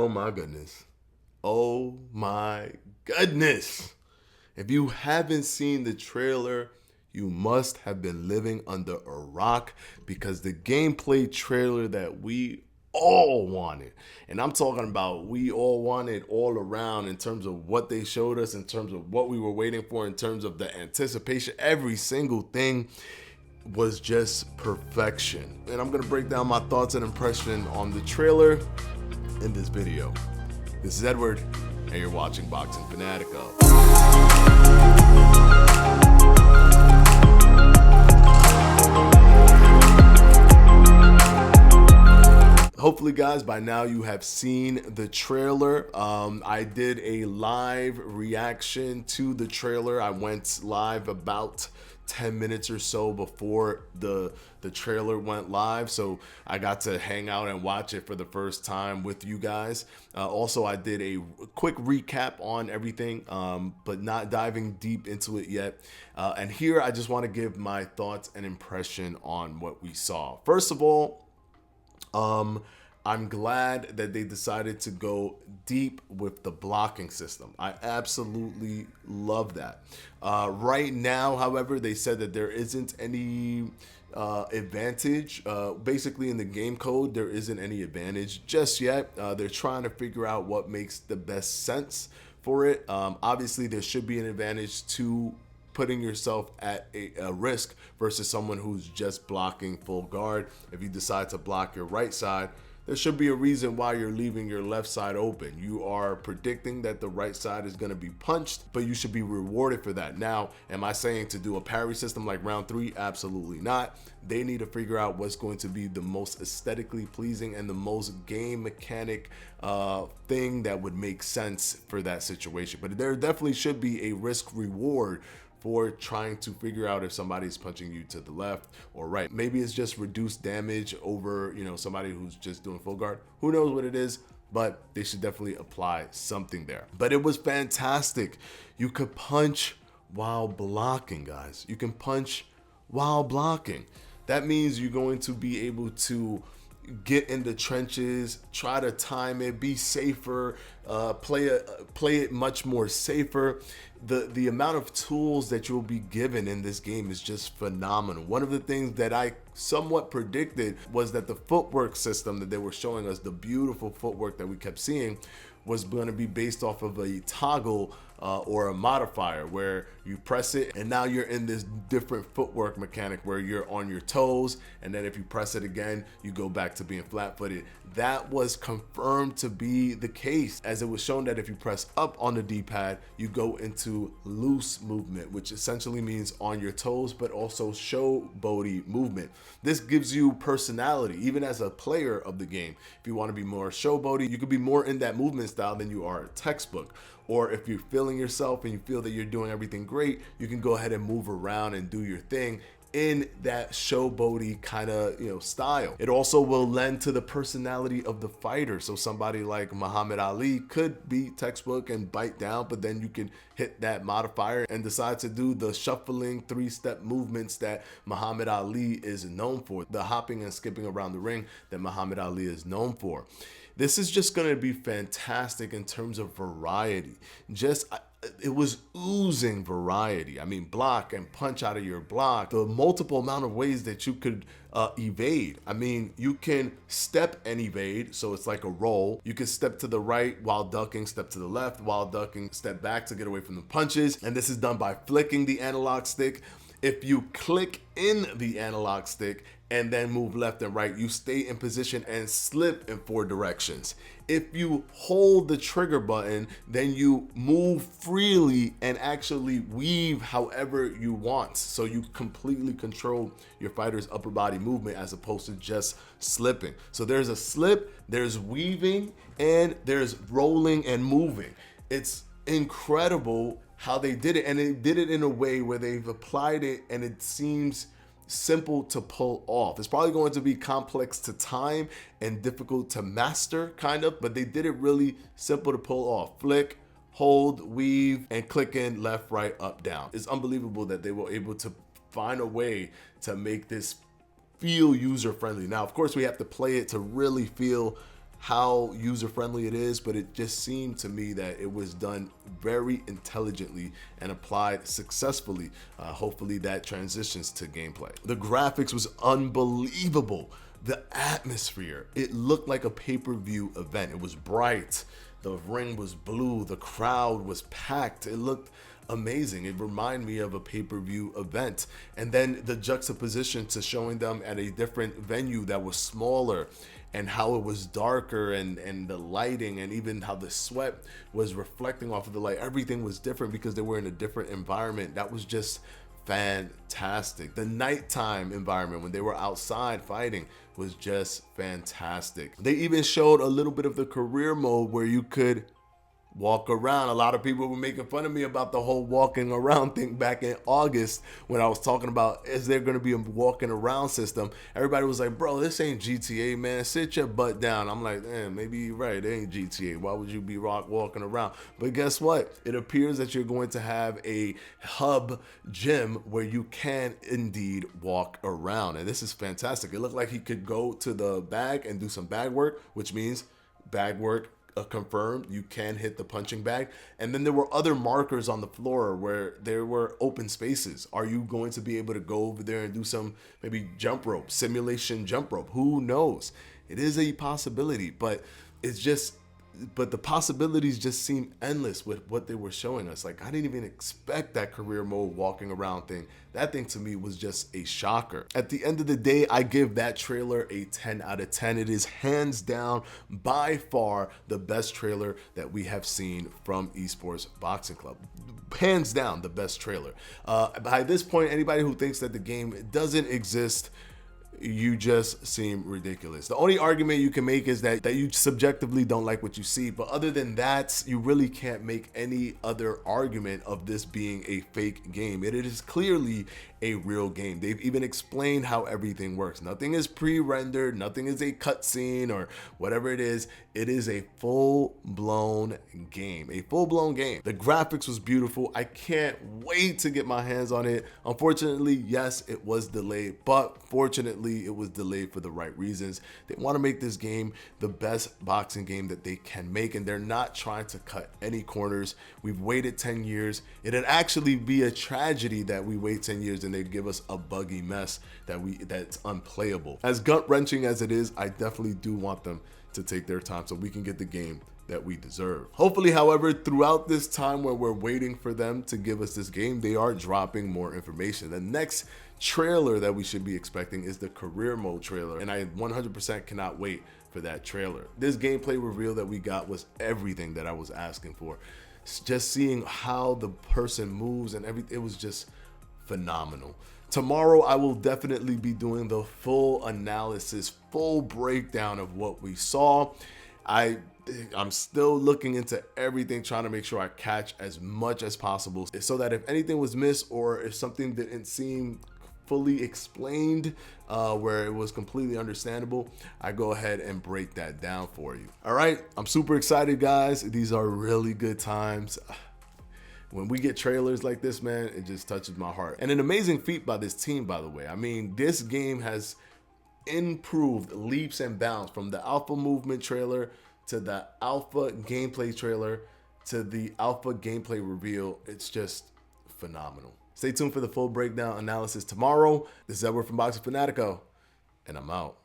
Oh my goodness. Oh my goodness. If you haven't seen the trailer, you must have been living under a rock, because the gameplay trailer that we all wanted, and I'm talking about we all wanted all around, in terms of what they showed us, in terms of what we were waiting for, in terms of the anticipation, every single thing was just perfection. And I'm gonna break down my thoughts and impression on the trailer in this video. This is Edward, and you're watching Boxing Fanatico. Hopefully, guys, by now you have seen the trailer. I did a live reaction to the trailer. I went live about 10 minutes or so before the trailer went live, so I got to hang out and watch it for the first time with you guys. Also, I did a quick recap on everything, but not diving deep into it yet. And here I just want to give my thoughts and impression on what we saw. First of all, I'm glad that they decided to go deep with the blocking system. I absolutely love that. Right now, however, they said that there isn't any advantage. Basically, in the game code, there isn't any advantage just yet. They're trying to figure out what makes the best sense for it. Obviously, there should be an advantage to putting yourself at a risk versus someone who's just blocking full guard. If you decide to block your right side, there should be a reason why you're leaving your left side open. You are predicting that the right side is going to be punched, but you should be rewarded for that. Now, am I saying to do a parry system like round 3? Absolutely not. They need to figure out what's going to be the most aesthetically pleasing and the most game mechanic thing that would make sense for that situation. But there definitely should be a risk reward for trying to figure out if somebody's punching you to the left or right. Maybe it's just reduced damage over, somebody who's just doing full guard. Who knows what it is, but they should definitely apply something there. But it was fantastic. You could punch while blocking, guys. You can punch while blocking. That means you're going to be able to get in the trenches, try to time it, be safer, play it much more safer. The amount of tools that you'll be given in this game is just phenomenal. One of the things that I somewhat predicted was that the footwork system that they were showing us, the beautiful footwork that we kept seeing, was going to be based off of a toggle or a modifier where you press it and now you're in this different footwork mechanic where you're on your toes, and then if you press it again, you go back to being flat-footed. That was confirmed to be the case, as it was shown that if you press up on the D-pad, you go into loose movement, which essentially means on your toes, but also showboaty movement. This gives you personality, even as a player of the game. If you want to be more showboaty, you could be more in that movement style than you are a textbook. Or if you're feeling yourself and you feel that you're doing everything great, you can go ahead and move around and do your thing in that showboaty kind of style. It also will lend to the personality of the fighter. So somebody like Muhammad Ali could be textbook and bite down, but then you can hit that modifier and decide to do the shuffling 3-step movements that Muhammad Ali is known for, the hopping and skipping around the ring that Muhammad Ali is known for. This is just going to be fantastic in terms of variety. It was oozing variety. I mean, block and punch out of your block, the multiple amount of ways that you could evade. I mean, you can step and evade, so it's like a roll. You can step to the right while ducking, step to the left while ducking, step back to get away from the punches. And this is done by flicking the analog stick. If you click in the analog stick and then move left and right, you stay in position and slip in 4 directions. If you hold the trigger button, then you move freely and actually weave however you want. So you completely control your fighter's upper body movement as opposed to just slipping. So there's a slip, there's weaving, and there's rolling and moving. It's incredible how they did it, and they did it in a way where they've applied it and it seems simple to pull off. It's probably going to be complex to time and difficult to master, kind of, but they did it really simple to pull off. Flick, hold, weave, and click in left, right, up, down. It's unbelievable that they were able to find a way to make this feel user-friendly. Now, of course, we have to play it to really feel how user-friendly it is, but it just seemed to me that it was done very intelligently and applied successfully. Hopefully that transitions to gameplay. The graphics was unbelievable. The atmosphere, it looked like a pay-per-view event. It was bright, the ring was blue, the crowd was packed. It looked amazing. It reminded me of a pay-per-view event. And then the juxtaposition to showing them at a different venue that was smaller, and how it was darker, and the lighting, and even how the sweat was reflecting off of the light. Everything was different because they were in a different environment. That was just fantastic. The nighttime environment when they were outside fighting was just fantastic. They even showed a little bit of the career mode where you could walk around. A lot of people were making fun of me about the whole walking around thing back in August when I was talking about, is there going to be a walking around system? Everybody was like, bro, this ain't GTA, man. Sit your butt down. I'm like, damn, maybe you're right. It ain't GTA. Why would you be walking around? But guess what? It appears that you're going to have a hub gym where you can indeed walk around. And this is fantastic. It looked like he could go to the bag and do some bag work, which means bag work confirmed, you can hit the punching bag. And then there were other markers on the floor where there were open spaces. Are you going to be able to go over there and do some maybe jump rope, simulation jump rope? Who knows? It is a possibility, but the possibilities just seem endless with what they were showing us. Like, I didn't even expect that career mode walking around thing. That thing to me was just a shocker. At the end of the day, I give that trailer a 10 out of 10. It is hands down, by far, the best trailer that we have seen from Esports Boxing Club. Hands down, the best trailer. By this point, anybody who thinks that the game doesn't exist, you just seem ridiculous. The only argument you can make is that you subjectively don't like what you see, but other than that, you really can't make any other argument of this being a fake game. It is clearly a real game. They've even explained how everything works. Nothing is pre-rendered, nothing is a cutscene or whatever it is. It is a full-blown game, a full-blown game. The graphics was beautiful. I can't wait to get my hands on it. Unfortunately, yes, it was delayed, but fortunately, it was delayed for the right reasons. They want to make this game the best boxing game that they can make, and they're not trying to cut any corners. We've waited 10 years. It'd actually be a tragedy that we wait 10 years and they give us a buggy mess that's unplayable. As gut-wrenching as it is, I definitely do want them to take their time so we can get the game that we deserve. Hopefully, however, throughout this time where we're waiting for them to give us this game, they are dropping more information. The next trailer that we should be expecting is the career mode trailer, and I 100% cannot wait for that trailer. This gameplay reveal that we got was everything that I was asking for. Just seeing how the person moves and everything, it was just phenomenal. Tomorrow, I will definitely be doing the full analysis, full breakdown of what we saw. I'm still looking into everything, trying to make sure I catch as much as possible so that if anything was missed or if something didn't seem fully explained, where it was completely understandable, I go ahead and break that down for you. All right, I'm super excited, guys. These are really good times. When we get trailers like this, man, it just touches my heart. And an amazing feat by this team, by the way. I mean, this game has improved leaps and bounds from the Alpha Movement trailer to the Alpha gameplay trailer to the Alpha gameplay reveal. It's just phenomenal. Stay tuned for the full breakdown analysis tomorrow. This is Edward from Boxing Fanatico, and I'm out.